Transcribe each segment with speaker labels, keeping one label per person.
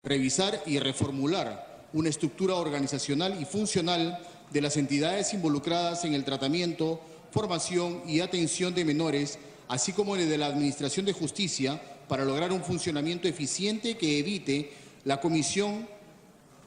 Speaker 1: revisar y reformular una estructura organizacional y funcional de las entidades involucradas en el tratamiento, formación y atención de menores, así como de la Administración de Justicia, para lograr un funcionamiento eficiente que evite la comisión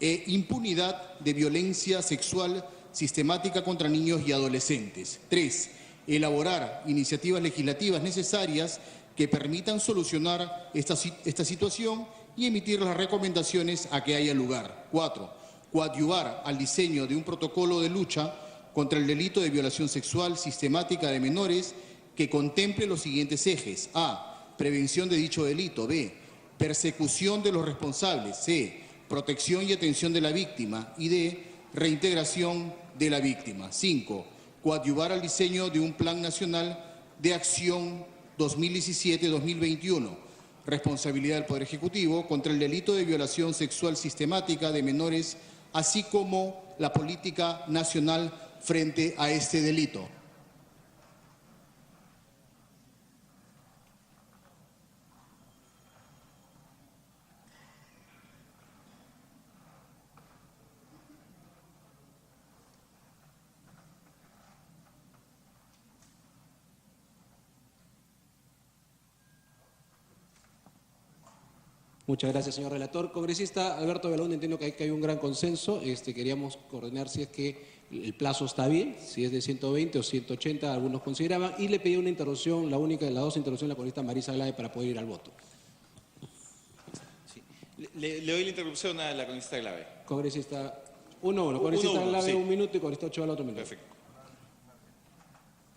Speaker 1: e impunidad de violencia sexual sistemática contra niños y adolescentes. 3. Elaborar iniciativas legislativas necesarias que permitan solucionar esta situación y emitir las recomendaciones a que haya lugar. 4. Coadyuvar al diseño de un protocolo de lucha contra el delito de violación sexual sistemática de menores que contemple los siguientes ejes. A. Prevención de dicho delito. B. Persecución de los responsables. C. Protección y atención de la víctima. Y D. Reintegración de la víctima. 5. Coadyuvar al diseño de un Plan Nacional de Acción 2017-2021. Responsabilidad del Poder Ejecutivo contra el delito de violación sexual sistemática de menores, así como la política nacional frente a este delito.
Speaker 2: Muchas gracias, señor relator. Congresista Alberto Belaúnde, entiendo que hay un gran consenso. Queríamos coordinar si es que el plazo está bien, si es de 120 o 180, algunos consideraban, y le pedí una interrupción, la única de las dos interrupciones, la congresista Marisa Glave, para poder ir al voto.
Speaker 3: Sí. Le doy la interrupción a la congresista Glave.
Speaker 2: Congresista 1-1, congresista Glave
Speaker 3: sí.
Speaker 2: 1 minuto y congresista Ochoa otro minuto.
Speaker 3: Perfecto.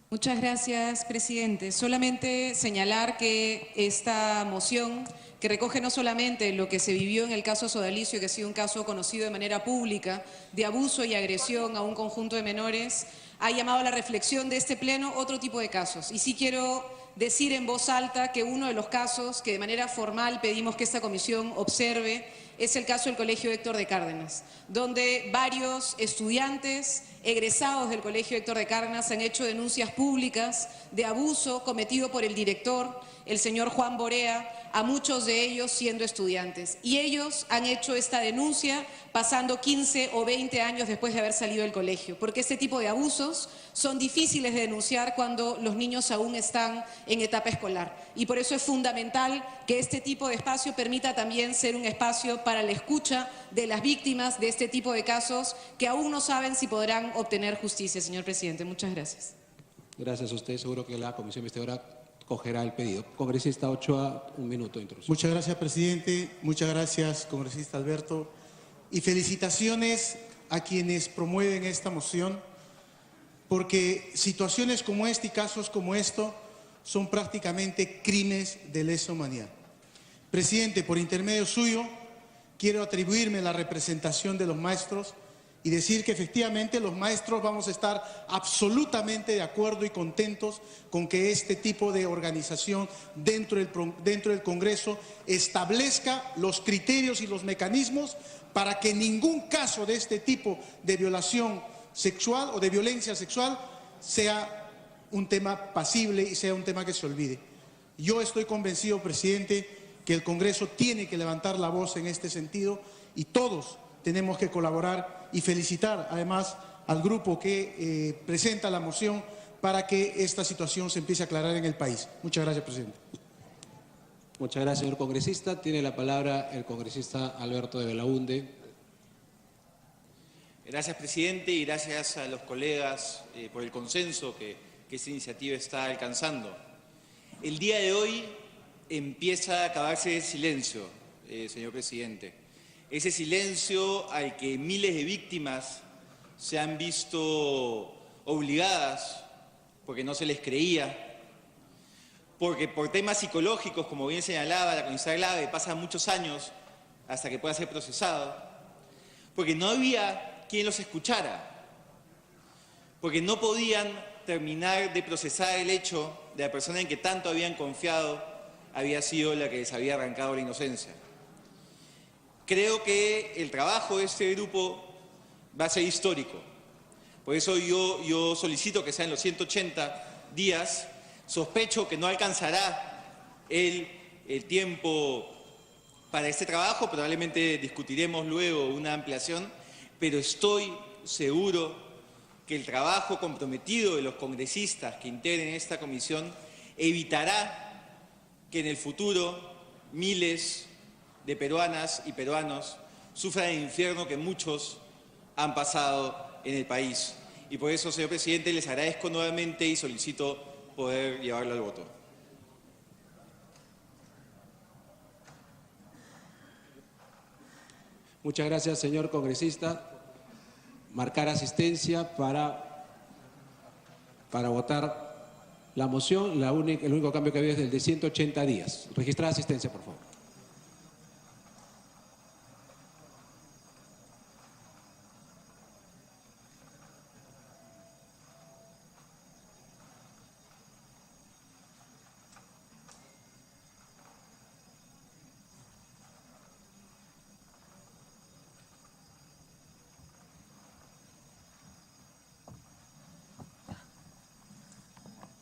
Speaker 4: Muchas gracias, presidente. Solamente señalar que esta moción, que recoge no solamente lo que se vivió en el caso Sodalicio, que ha sido un caso conocido de manera pública, de abuso y agresión a un conjunto de menores, ha llamado a la reflexión de este Pleno otro tipo de casos. Y sí quiero decir en voz alta que uno de los casos que de manera formal pedimos que esta comisión observe es el caso del Colegio Héctor de Cárdenas, donde varios estudiantes egresados del Colegio Héctor de Cárdenas han hecho denuncias públicas de abuso cometido por el director, el señor Juan Borea, a muchos de ellos siendo estudiantes. Y ellos han hecho esta denuncia pasando 15 o 20 años después de haber salido del colegio, porque este tipo de abusos son difíciles de denunciar cuando los niños aún están en etapa escolar. Y por eso es fundamental que este tipo de espacio permita también ser un espacio para la escucha de las víctimas de este tipo de casos que aún no saben si podrán obtener justicia, señor presidente. Muchas gracias.
Speaker 2: Gracias a usted. Seguro que la comisión investigadora cogerá el pedido. Congresista Ochoa, un minuto de introducción.
Speaker 5: Muchas gracias, presidente. Muchas gracias, congresista Alberto. Y felicitaciones a quienes promueven esta moción, porque situaciones como esta y casos como esto son prácticamente crímenes de lesa humanidad. Presidente, por intermedio suyo, quiero atribuirme la representación de los maestros y decir que efectivamente los maestros vamos a estar absolutamente de acuerdo y contentos con que este tipo de organización dentro del Congreso establezca los criterios y los mecanismos para que ningún caso de este tipo de violación sexual o de violencia sexual sea un tema pasible y sea un tema que se olvide. Yo estoy convencido, presidente, que el Congreso tiene que levantar la voz en este sentido y todos tenemos que colaborar y felicitar además al grupo que presenta la moción para que esta situación se empiece a aclarar en el país. Muchas gracias, presidente.
Speaker 2: Muchas gracias, señor congresista. Tiene la palabra el congresista Alberto de Belaúnde.
Speaker 3: Gracias, presidente, y gracias a los colegas por el consenso que esta iniciativa está alcanzando. El día de hoy empieza a acabarse el silencio, señor presidente. Ese silencio al que miles de víctimas se han visto obligadas porque no se les creía, porque por temas psicológicos, como bien señalaba la congresista Glave, pasan muchos años hasta que pueda ser procesado, porque no había quien los escuchara, porque no podían terminar de procesar el hecho de la persona en que tanto habían confiado había sido la que les había arrancado la inocencia. Creo que el trabajo de este grupo va a ser histórico. Por eso yo solicito que sean los 180 días. Sospecho que no alcanzará el tiempo para este trabajo. Probablemente discutiremos luego una ampliación, pero estoy seguro que el trabajo comprometido de los congresistas que integren esta comisión evitará que en el futuro miles de peruanas y peruanos sufran el infierno que muchos han pasado en el país. Y por eso, señor presidente, les agradezco nuevamente y solicito poder llevarlo al voto.
Speaker 2: Muchas gracias, señor congresista. Marcar asistencia para votar la moción. El único cambio que había es el de 180 días. Registrar asistencia, por favor.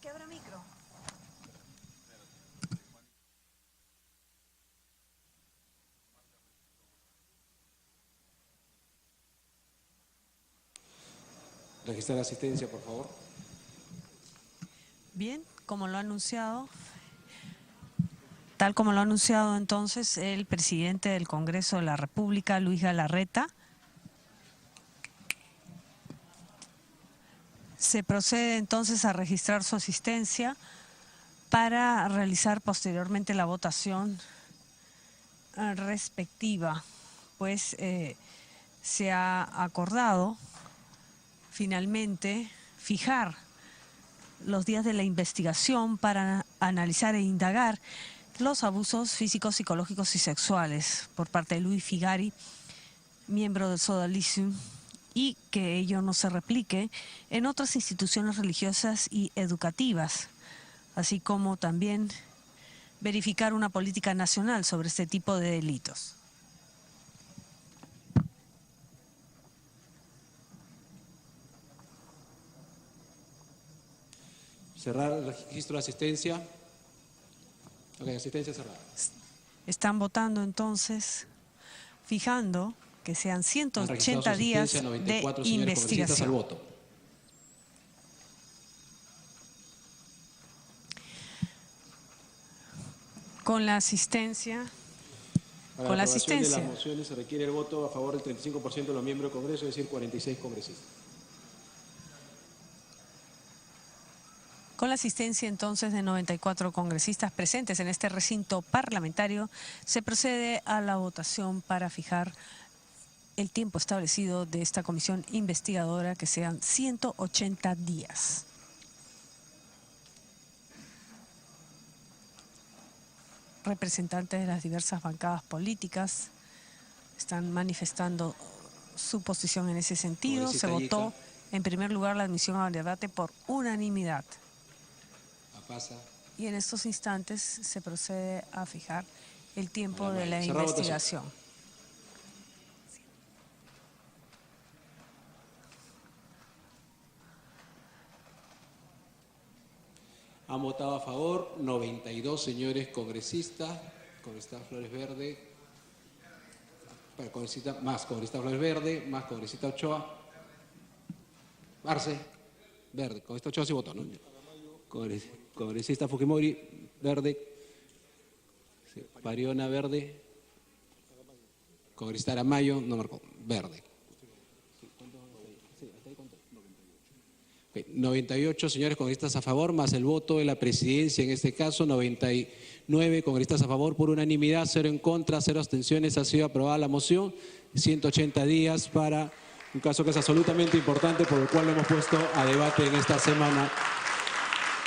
Speaker 6: Quebra micro.
Speaker 2: Registrar asistencia, por favor.
Speaker 6: Bien, como lo ha anunciado, tal como lo ha anunciado entonces el presidente del Congreso de la República, Luis Galarreta, se procede entonces a registrar su asistencia para realizar posteriormente la votación respectiva, pues se ha acordado finalmente fijar los días de la investigación para analizar e indagar los abusos físicos, psicológicos y sexuales por parte de Luis Figari, miembro del Sodalicio, y que ello no se replique en otras instituciones religiosas y educativas, así como también verificar una política nacional sobre este tipo de delitos.
Speaker 2: Cerrar el registro de asistencia. Ok, asistencia cerrada.
Speaker 6: Están votando entonces, fijando que sean 180 días de investigación.
Speaker 2: Al voto.
Speaker 6: Con la asistencia.
Speaker 2: Para
Speaker 6: Con la
Speaker 2: la aprobación
Speaker 6: asistencia.
Speaker 2: de las mociones se requiere el voto a favor del 35% de los miembros del Congreso, es decir, 46 congresistas.
Speaker 6: Con la asistencia entonces de 94 congresistas presentes en este recinto parlamentario, se procede a la votación para fijar el tiempo establecido de esta comisión investigadora, que sean 180 días. Representantes de las diversas bancadas políticas están manifestando su posición en ese sentido. Se votó en primer lugar la admisión al debate por unanimidad. Y en estos instantes se procede a fijar el tiempo de la investigación.
Speaker 2: Han votado a favor 92 señores congresistas, congresista Flores Verde, más congresista Flores Verde, más congresista Ochoa, Arce, Verde, congresista Ochoa sí votó, ¿no? Congresista Fujimori, Verde, Pariona, Verde, congresista Aramayo, no marcó, Verde. 98 señores congresistas a favor, más el voto de la presidencia en este caso, 99 congresistas a favor por unanimidad, 0 en contra, 0 abstenciones. Ha sido aprobada la moción, 180 días para un caso que es absolutamente importante, por el cual lo hemos puesto a debate en esta semana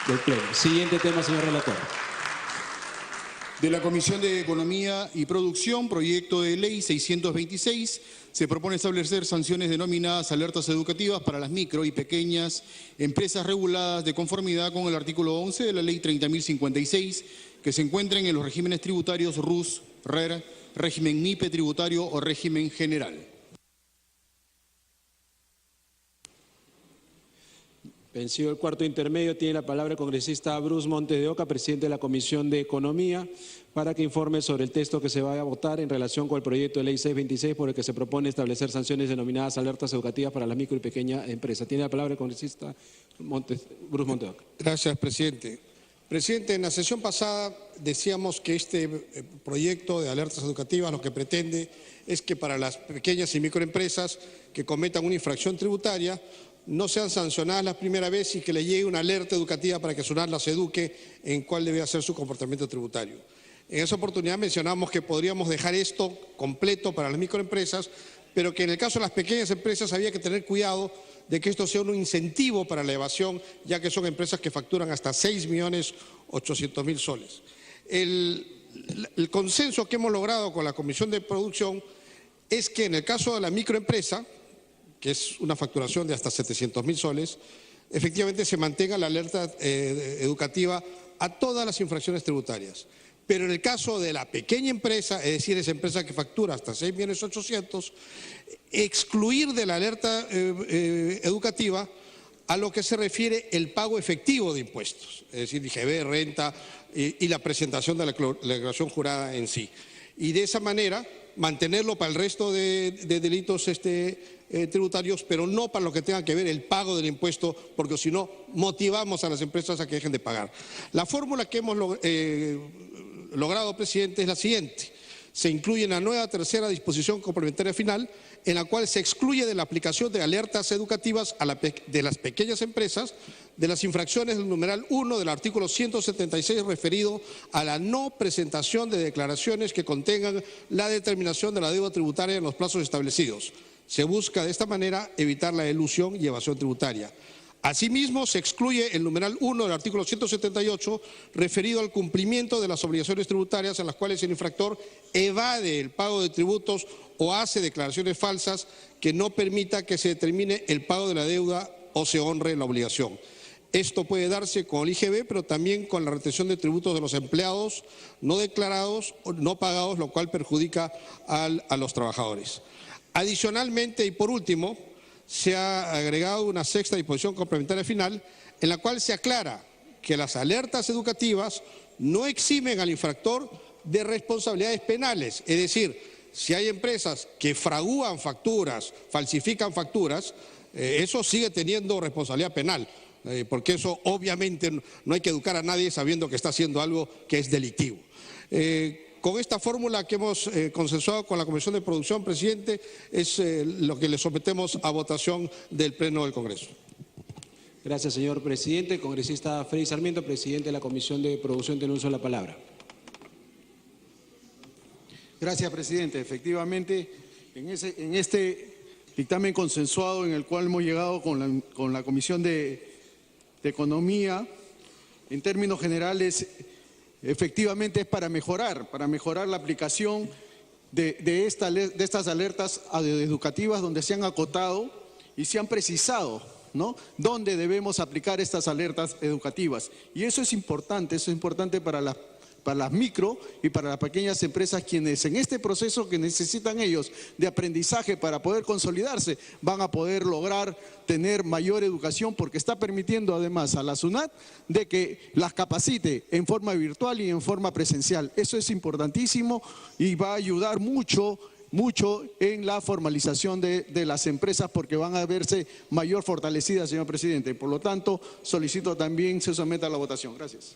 Speaker 2: del Pleno. Siguiente tema, señor relator.
Speaker 1: De la Comisión de Economía y Producción, proyecto de ley 626, se propone establecer sanciones denominadas alertas educativas para las micro y pequeñas empresas reguladas de conformidad con el artículo 11 de la ley 30.056, que se encuentren en los regímenes tributarios RUS, RER, régimen MIPE tributario o régimen general.
Speaker 2: Vencido el cuarto intermedio, tiene la palabra el congresista Bruce Montes de Oca, presidente de la Comisión de Economía, para que informe sobre el texto que se va a votar en relación con el proyecto de ley 626, por el que se propone establecer sanciones denominadas alertas educativas para las micro y pequeñas empresas. Tiene la palabra el congresista Bruce Montes de Oca.
Speaker 7: Gracias, presidente. Presidente, en la sesión pasada decíamos que este proyecto de alertas educativas lo que pretende es que para las pequeñas y microempresas que cometan una infracción tributaria no sean sancionadas la primera vez y que le llegue una alerta educativa para que SUNAT las eduque en cuál debe ser su comportamiento tributario. En esa oportunidad mencionamos que podríamos dejar esto completo para las microempresas, pero que en el caso de las pequeñas empresas había que tener cuidado de que esto sea un incentivo para la evasión, ya que son empresas que facturan hasta 6.800.000 soles. El consenso que hemos logrado con la Comisión de Producción es que en el caso de la microempresa, que es una facturación de hasta 700.000 soles, efectivamente se mantenga la alerta educativa a todas las infracciones tributarias. Pero en el caso de la pequeña empresa, es decir, esa empresa que factura hasta 6.800.000, excluir de la alerta educativa a lo que se refiere el pago efectivo de impuestos, es decir, IGB, renta y la presentación de la declaración jurada en sí. Y de esa manera mantenerlo para el resto de delitos tributarios, pero no para lo que tenga que ver el pago del impuesto, porque si no motivamos a las empresas a que dejen de pagar. La fórmula que hemos logrado, presidente, es la siguiente. Se incluye en la nueva tercera disposición complementaria final, en la cual se excluye de la aplicación de alertas educativas de las pequeñas empresas de las infracciones del numeral 1 del artículo 176 referido a la no presentación de declaraciones que contengan la determinación de la deuda tributaria en los plazos establecidos. Se busca de esta manera evitar la elusión y evasión tributaria. Asimismo, se excluye el numeral 1 del artículo 178 referido al cumplimiento de las obligaciones tributarias en las cuales el infractor evade el pago de tributos o hace declaraciones falsas que no permita que se determine el pago de la deuda o se honre la obligación. Esto puede darse con el IGB, pero también con la retención de tributos de los empleados no declarados o no pagados, lo cual perjudica a los trabajadores. Adicionalmente, y por último, se ha agregado una sexta disposición complementaria final en la cual se aclara que las alertas educativas no eximen al infractor de responsabilidades penales. Es decir, si hay empresas que fragúan facturas, falsifican facturas, eso sigue teniendo responsabilidad penal, porque eso obviamente no hay que educar a nadie sabiendo que está haciendo algo que es delictivo. Con esta fórmula que hemos consensuado con la Comisión de Producción, presidente, es lo que le sometemos a votación del Pleno del Congreso.
Speaker 2: Gracias, señor presidente. Congresista Freddy Sarmiento, presidente de la Comisión de Producción, tiene uso de la palabra.
Speaker 8: Gracias, presidente. Efectivamente, en este dictamen consensuado en el cual hemos llegado con la Comisión de Economía, en términos generales, efectivamente es para mejorar la aplicación de estas alertas educativas donde se han acotado y se han precisado, ¿no?, dónde debemos aplicar estas alertas educativas. Y eso es importante para las micro y para las pequeñas empresas, quienes en este proceso que necesitan ellos de aprendizaje para poder consolidarse, van a poder lograr tener mayor educación, porque está permitiendo además a la SUNAT de que las capacite en forma virtual y en forma presencial. Eso es importantísimo y va a ayudar mucho en la formalización de las empresas, porque van a verse mayor fortalecidas, señor presidente. Por lo tanto, solicito también se someta a la votación. Gracias.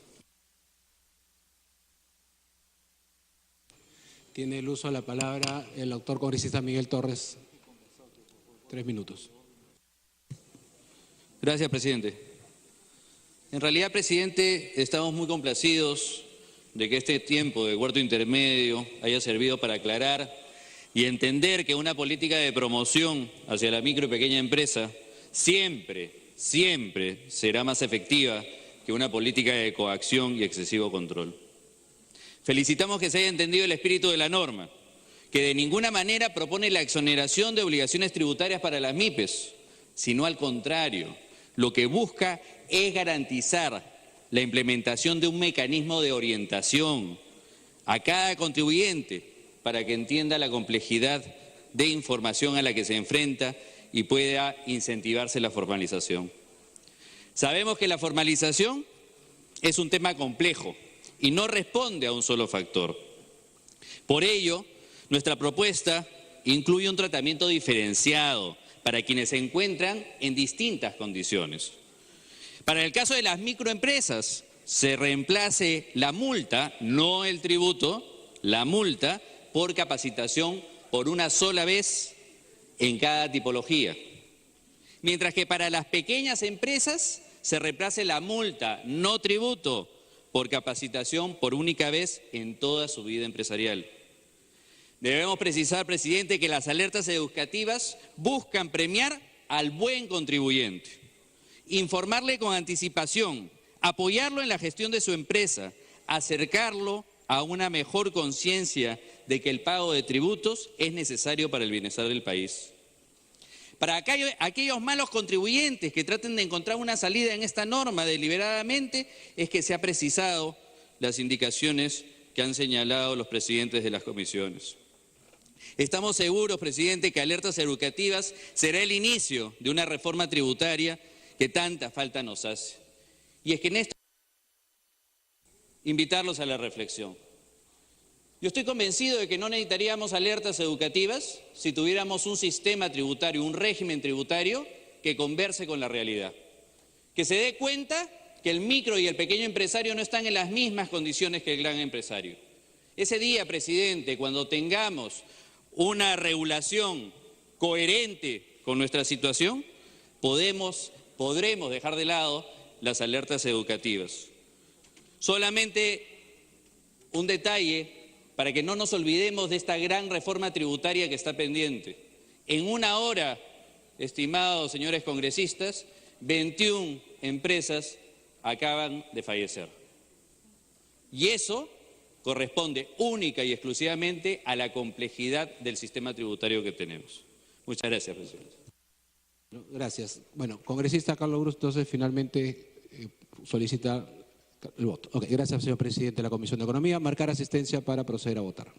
Speaker 2: Tiene el uso de la palabra el doctor congresista Miguel Torres. 3 minutos.
Speaker 9: Gracias, presidente. En realidad, presidente, estamos muy complacidos de que este tiempo de cuarto intermedio haya servido para aclarar y entender que una política de promoción hacia la micro y pequeña empresa siempre será más efectiva que una política de coacción y excesivo control. Felicitamos que se haya entendido el espíritu de la norma, que de ninguna manera propone la exoneración de obligaciones tributarias para las MIPES, sino al contrario, lo que busca es garantizar la implementación de un mecanismo de orientación a cada contribuyente para que entienda la complejidad de información a la que se enfrenta y pueda incentivarse la formalización. Sabemos que la formalización es un tema complejo y no responde a un solo factor. Por ello, nuestra propuesta incluye un tratamiento diferenciado para quienes se encuentran en distintas condiciones. Para el caso de las microempresas, se reemplace la multa, no el tributo, la multa por capacitación por una sola vez en cada tipología. Mientras que para las pequeñas empresas se reemplace la multa, no tributo, por capacitación por única vez en toda su vida empresarial. Debemos precisar, presidente, que las alertas educativas buscan premiar al buen contribuyente, informarle con anticipación, apoyarlo en la gestión de su empresa, acercarlo a una mejor conciencia de que el pago de tributos es necesario para el bienestar del país. Para aquellos malos contribuyentes que traten de encontrar una salida en esta norma deliberadamente, es que se ha precisado las indicaciones que han señalado los presidentes de las comisiones. Estamos seguros, presidente, que alertas educativas será el inicio de una reforma tributaria que tanta falta nos hace. Y es que en esto invitarlos a la reflexión. Yo estoy convencido de que no necesitaríamos alertas educativas si tuviéramos un sistema tributario, un régimen tributario que converse con la realidad. Que se dé cuenta que el micro y el pequeño empresario no están en las mismas condiciones que el gran empresario. Ese día, presidente, cuando tengamos una regulación coherente con nuestra situación, podremos dejar de lado las alertas educativas. Solamente un detalle para que no nos olvidemos de esta gran reforma tributaria que está pendiente. En una hora, estimados señores congresistas, 21 empresas acaban de fallecer. Y eso corresponde única y exclusivamente a la complejidad del sistema tributario que tenemos. Muchas gracias, presidente.
Speaker 2: Gracias. Bueno, congresista Carlos Brus, entonces finalmente solicita el voto. Ok, gracias, señor presidente de la Comisión de Economía. Marcar asistencia para proceder a votar.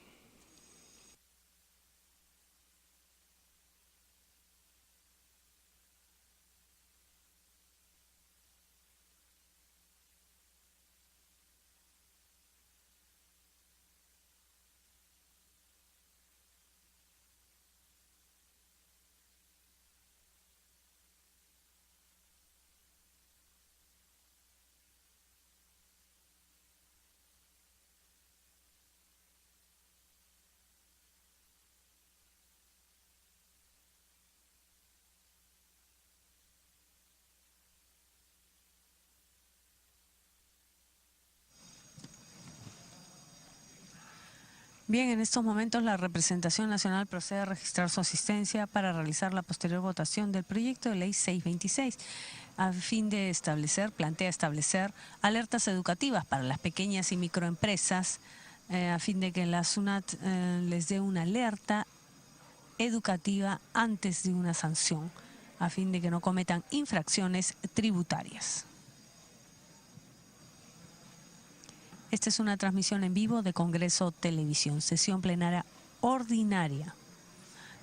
Speaker 6: Bien, en estos momentos la representación nacional procede a registrar su asistencia para realizar la posterior votación del proyecto de ley 626 a fin de plantea establecer alertas educativas para las pequeñas y microempresas a fin de que la SUNAT les dé una alerta educativa antes de una sanción a fin de que no cometan infracciones tributarias. Esta es una transmisión en vivo de Congreso Televisión, sesión plenaria ordinaria,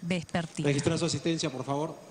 Speaker 6: vespertina.
Speaker 2: Registrar su asistencia, por favor.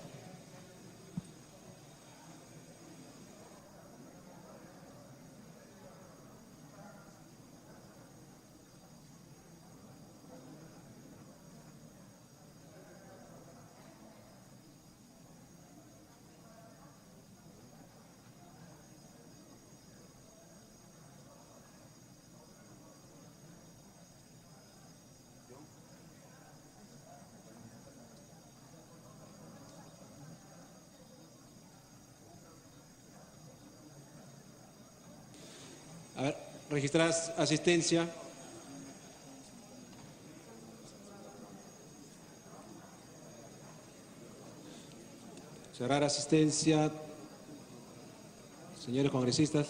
Speaker 2: A ver, registrar asistencia. Cerrar asistencia. Señores congresistas.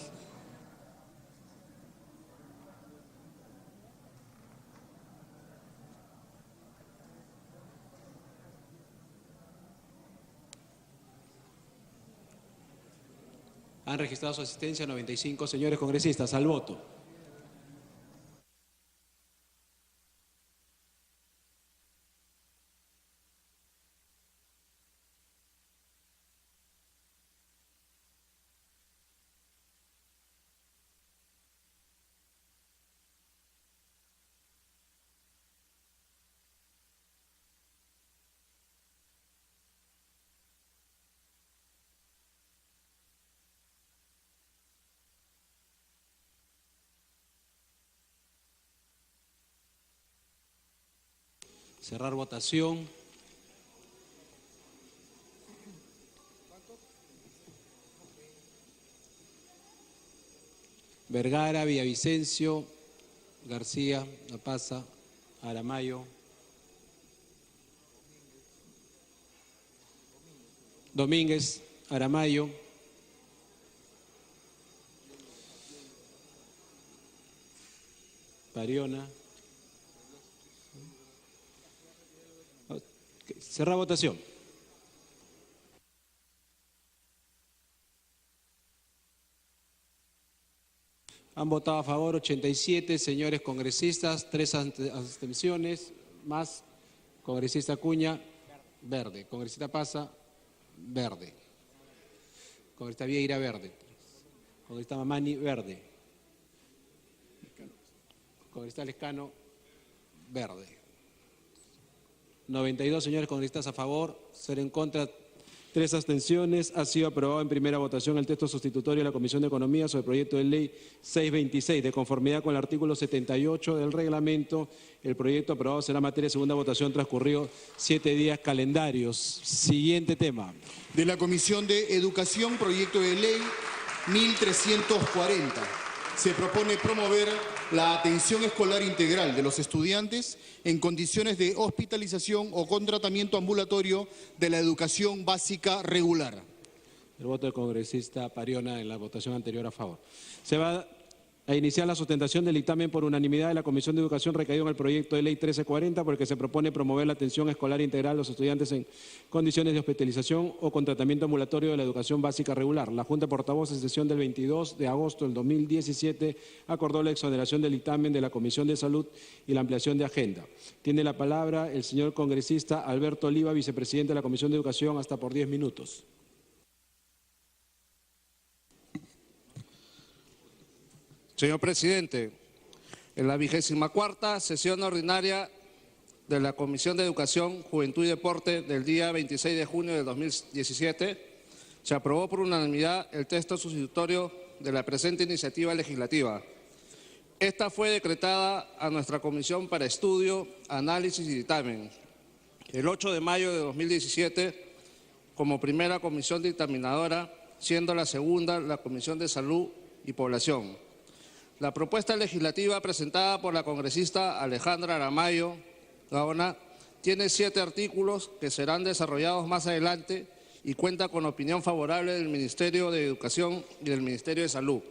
Speaker 2: Han registrado su asistencia 95 señores congresistas. Al voto. Cerrar votación. Vergara, Villavicencio, García, La Paza, Aramayo, Domínguez, Aramayo, Pariona. Cerrar votación. Han votado a favor 87 señores congresistas, 3 abstenciones, más congresista Acuña, verde. Congresista Paza, verde. Congresista Vieira, verde. Congresista Mamani, verde. Congresista Lescano, verde. 92 señores congresistas a favor, 0 en contra, 3 abstenciones. Ha sido aprobado en primera votación el texto sustitutorio de la Comisión de Economía sobre el proyecto de ley 626. De conformidad con el artículo 78 del reglamento, el proyecto aprobado será materia de segunda votación transcurridos 7 días calendarios. Siguiente tema.
Speaker 1: De la Comisión de Educación, proyecto de ley 1340. Se propone promover la atención escolar integral de los estudiantes en condiciones de hospitalización o con tratamiento ambulatorio de la educación básica regular.
Speaker 2: El voto del congresista Pariona en la votación anterior a favor. Se va a iniciar la sustentación del dictamen por unanimidad de la Comisión de Educación recaído en el proyecto de ley 1340, por el que se propone promover la atención escolar integral de los estudiantes en condiciones de hospitalización o con tratamiento ambulatorio de la educación básica regular. La Junta de Portavoces en sesión del 22 de agosto del 2017 acordó la exoneración del dictamen de la Comisión de Salud y la ampliación de agenda. Tiene la palabra el señor congresista Alberto Oliva, vicepresidente de la Comisión de Educación, hasta por 10 minutos.
Speaker 10: Señor presidente, en la 24ª sesión ordinaria de la Comisión de Educación, Juventud y Deporte del día 26 de junio de 2017, se aprobó por unanimidad el texto sustitutorio de la presente iniciativa legislativa. Esta fue decretada a nuestra Comisión para Estudio, Análisis y Dictamen el 8 de mayo de 2017 como primera comisión dictaminadora, siendo la segunda la Comisión de Salud y Población. La propuesta legislativa presentada por la congresista Alejandra Aramayo Gaona tiene 7 artículos que serán desarrollados más adelante y cuenta con opinión favorable del Ministerio de Educación y del Ministerio de Salud.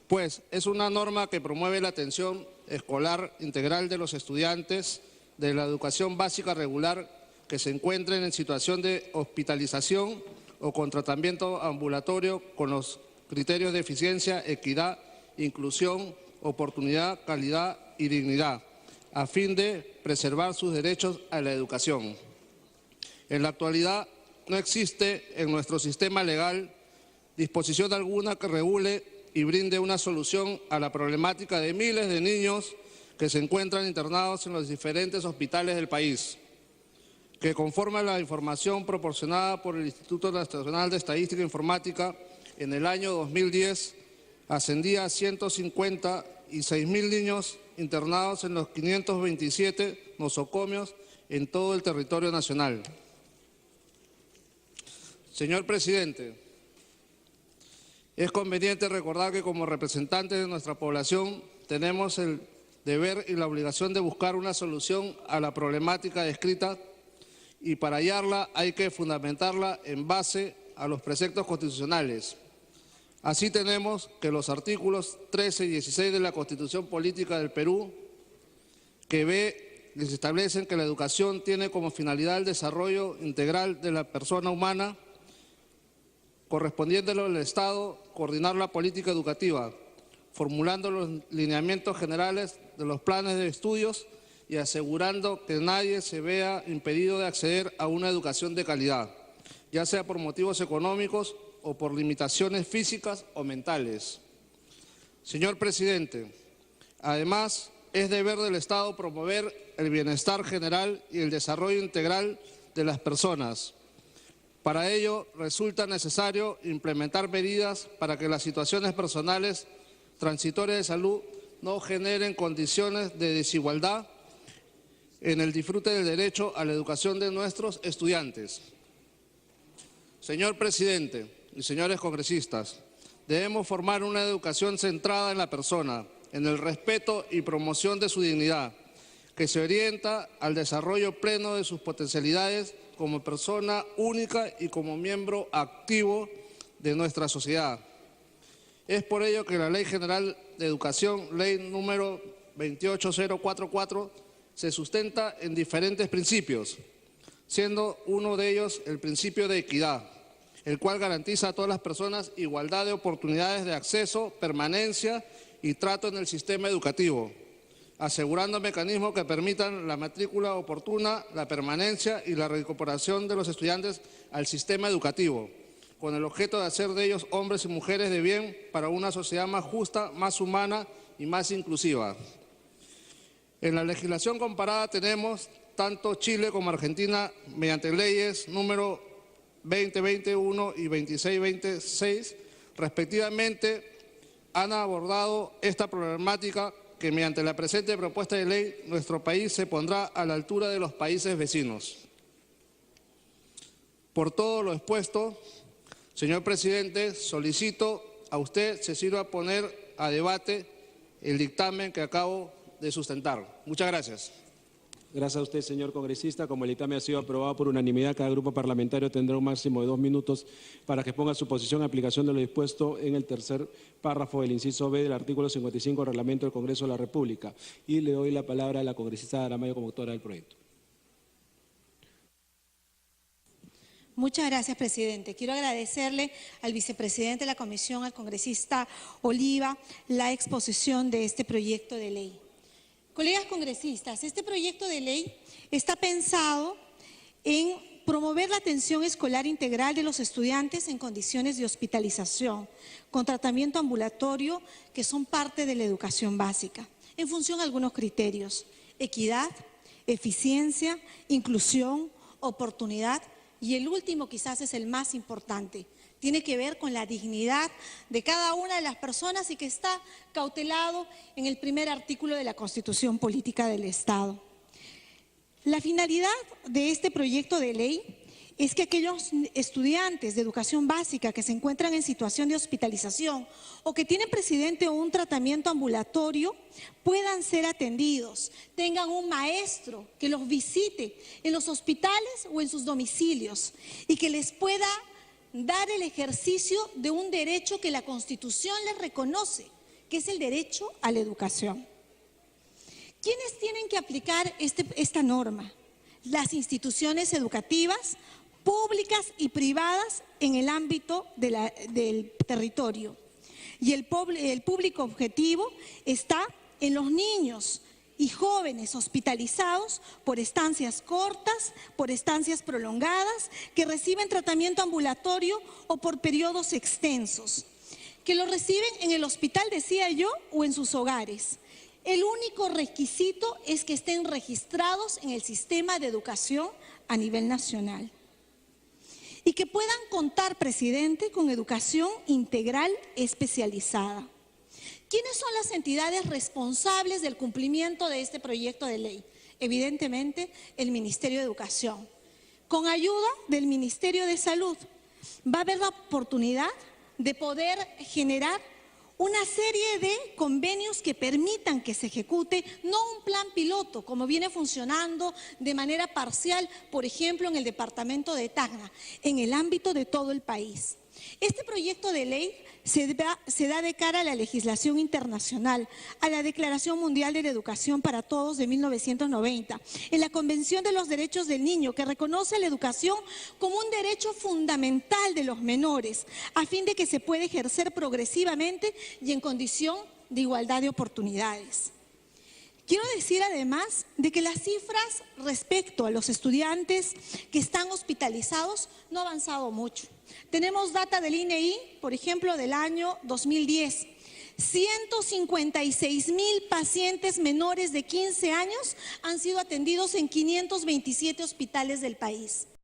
Speaker 10: Pues es una norma que promueve la atención escolar integral de los estudiantes de la educación básica regular que se encuentren en situación de hospitalización o con tratamiento ambulatorio con los criterios de eficiencia, equidad, inclusión, oportunidad, calidad y dignidad, a fin de preservar sus derechos a la educación. En la actualidad no existe en nuestro sistema legal disposición alguna que regule y brinde una solución a la problemática de miles de niños que se encuentran internados en los diferentes hospitales del país, que conforme a la información proporcionada por el Instituto Nacional de Estadística e Informática, en el año 2010 ascendía a 156.000 niños internados en los 527 nosocomios en todo el territorio nacional. Señor presidente, es conveniente recordar que como representantes de nuestra población tenemos el deber y la obligación de buscar una solución a la problemática descrita y para hallarla hay que fundamentarla en base a los preceptos constitucionales. Así tenemos que los artículos 13 y 16 de la Constitución Política del Perú, les establecen que la educación tiene como finalidad el desarrollo integral de la persona humana, correspondiéndole al Estado coordinar la política educativa, formulando los lineamientos generales de los planes de estudios y asegurando que nadie se vea impedido de acceder a una educación de calidad, ya sea por motivos económicos o por limitaciones físicas o mentales. Señor presidente, además es deber del Estado promover el bienestar general y el desarrollo integral de las personas. Para ello resulta necesario implementar medidas para que las situaciones personales transitorias de salud no generen condiciones de desigualdad en el disfrute del derecho a la educación de nuestros estudiantes. Señor presidente y señores congresistas, debemos formar una educación centrada en la persona, en el respeto y promoción de su dignidad, que se orienta al desarrollo pleno de sus potencialidades como persona única y como miembro activo de nuestra sociedad. Es por ello que la Ley General de Educación, Ley número 28044, se sustenta en diferentes principios, siendo uno de ellos el principio de equidad, el cual garantiza a todas las personas igualdad de oportunidades de acceso, permanencia y trato en el sistema educativo, asegurando mecanismos que permitan la matrícula oportuna, la permanencia y la reincorporación de los estudiantes al sistema educativo, con el objeto de hacer de ellos hombres y mujeres de bien para una sociedad más justa, más humana y más inclusiva. En la legislación comparada tenemos tanto Chile como Argentina, mediante leyes número 2021 y 2626, respectivamente, han abordado esta problemática que mediante la presente propuesta de ley nuestro país se pondrá a la altura de los países vecinos. Por todo lo expuesto, señor presidente, solicito a usted se sirva a poner a debate el dictamen que acabo de sustentar. Muchas gracias.
Speaker 2: Gracias a usted, señor congresista. Como el dictamen ha sido aprobado por unanimidad, cada grupo parlamentario tendrá un máximo de 2 minutos para que exponga su posición en aplicación de lo dispuesto en el tercer párrafo del inciso B del artículo 55 del Reglamento del Congreso de la República. Y le doy la palabra a la congresista Aramayo como autora del proyecto.
Speaker 11: Muchas gracias, presidente. Quiero agradecerle al vicepresidente de la Comisión, al congresista Oliva, la exposición de este proyecto de ley. Colegas congresistas, este proyecto de ley está pensado en promover la atención escolar integral de los estudiantes en condiciones de hospitalización, con tratamiento ambulatorio que son parte de la educación básica, en función a algunos criterios: equidad, eficiencia, inclusión, oportunidad, y el último quizás es el más importante. Tiene que ver con la dignidad de cada una de las personas y que está cautelado en el primer artículo de la Constitución Política del Estado. La finalidad de este proyecto de ley es que aquellos estudiantes de educación básica que se encuentran en situación de hospitalización o que tienen presidente un tratamiento ambulatorio puedan ser atendidos, tengan un maestro que los visite en los hospitales o en sus domicilios y que les pueda dar el ejercicio de un derecho que la Constitución les reconoce, que es el derecho a la educación. ¿Quiénes tienen que aplicar esta norma? Las instituciones educativas, públicas y privadas en el ámbito del territorio. Y el público objetivo está en los niños y jóvenes hospitalizados por estancias cortas, por estancias prolongadas, que reciben tratamiento ambulatorio o por periodos extensos, que lo reciben en el hospital, decía yo, o en sus hogares. El único requisito es que estén registrados en el sistema de educación a nivel nacional y que puedan contar, presidente, con educación integral especializada. ¿Quiénes son las entidades responsables del cumplimiento de este proyecto de ley? Evidentemente, el Ministerio de Educación. Con ayuda del Ministerio de Salud, va a haber la oportunidad de poder generar una serie de convenios que permitan que se ejecute, no un plan piloto, como viene funcionando de manera parcial, por ejemplo, en el departamento de Tacna, en el ámbito de todo el país. Este proyecto de ley se da de cara a la legislación internacional, a la Declaración Mundial de la Educación para Todos de 1990, en la Convención de los Derechos del Niño, que reconoce la educación como un derecho fundamental de los menores, a fin de que se pueda ejercer progresivamente y en condición de igualdad de oportunidades. Quiero decir además de que las cifras respecto a los estudiantes que están hospitalizados no han avanzado mucho. Tenemos data del INEI, por ejemplo, del año 2010. 156,000 pacientes menores de 15 años han sido atendidos en 527 hospitales del país.